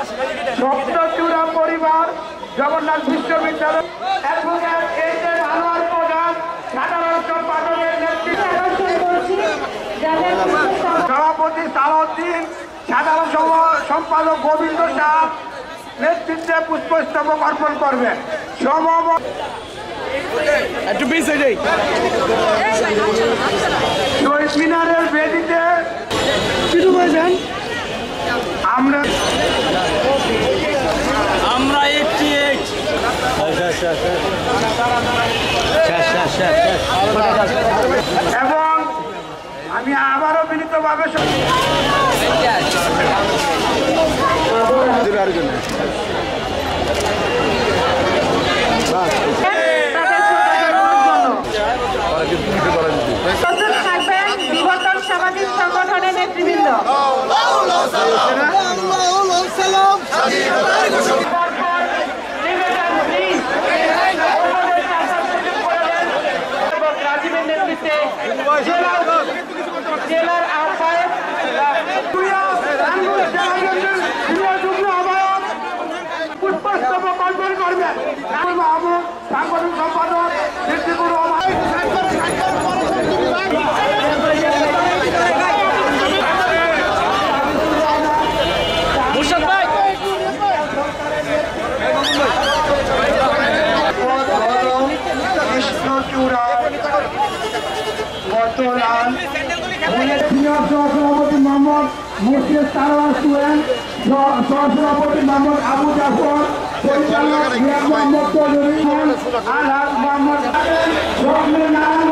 সপ্তচূড়া পরিবার জগন্নাথ বিশ্ববিদ্যালয় advocate HM Anwar প্রধান সাধারণ সম্পাদকের নেতৃত্বে সভাপতি সালাউদ্দিন সাধারণ সম্পাদক গোবিন্দ শাহ নেতৃত্বে পুষ্পস্তবক অর্পণ করবেন। শহীদ মিনারের বেদিতে আমরা এবং আমি আবারও বিনীতভাবে বিবর্তন সামাজিক সংগঠনের নেতৃবৃন্দ রাজীবের নেতৃত্বে জেলার আহ্বায়ক পুষ্পস্তবক অর্পণ করবেন। সাংগঠনিক সম্পাদক কৃষ্ণচূড়া বর্তমান সহসভাপতি মোহাম্মদ মুর্শিদ সারোয়ার সুয়েন, সহসভাপতি মোহাম্মদ আবু জাফর, পরিচালক মিয়া মোহাম্মদ চৌধুরী, আলহাজ মোহাম্মদ স্বপ্নের নারায়ণ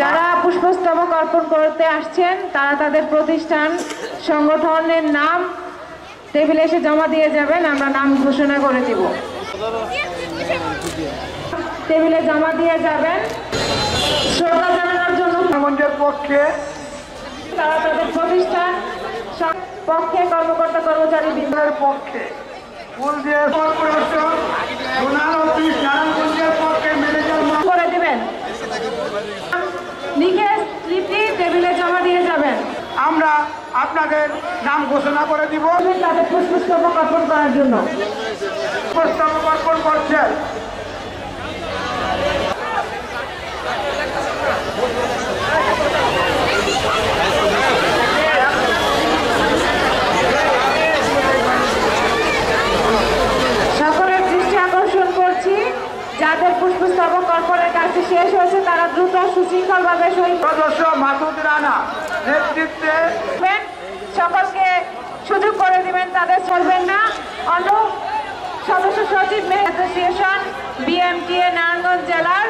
যারা পুষ্পস্তবক অর্পণ করতে আসছেন তারা তাদের প্রতিষ্ঠান সংগঠনের নাম টেবিলে এসে জমা দিয়ে যাবেন। আমরা নাম ঘোষণা করে দিব, টেবিলে জমা দিয়ে যাবেন। শ্রদ্ধা জানানোর জন্য আমাদের পক্ষে তারা তাদের প্রতিষ্ঠান পক্ষে কর্মকর্তা কর্মচারী বৃন্দের পক্ষে ফুল দিয়ে পরিবেশন পক্ষে ম্যানেজার করে দিবেন, লিখে স্লিপটি টেবিলে জমা দিয়ে যাবেন। আমরা আপনাদের নাম ঘোষণা করে দিব। তাদের পুষ্পস্তবক অর্পণ করার জন্য পুষ্পস্তবক অর্পণ করছেন সকলের দৃষ্টি আকর্ষণ করছি, যাদের পুষ্পস্তবক অর্পণের কাছে শেষ হয়েছে তারা দ্রুত সুশৃঙ্খল ভাবে সদস্য মাসুদ রানা নেতৃত্বে সকলকে সুযোগ করে দিবেন, তাদের চলবেন না। অন্য সদস্য সচিব অ্যাসোসিয়েশন BMTA নারায়ণগঞ্জ জেলার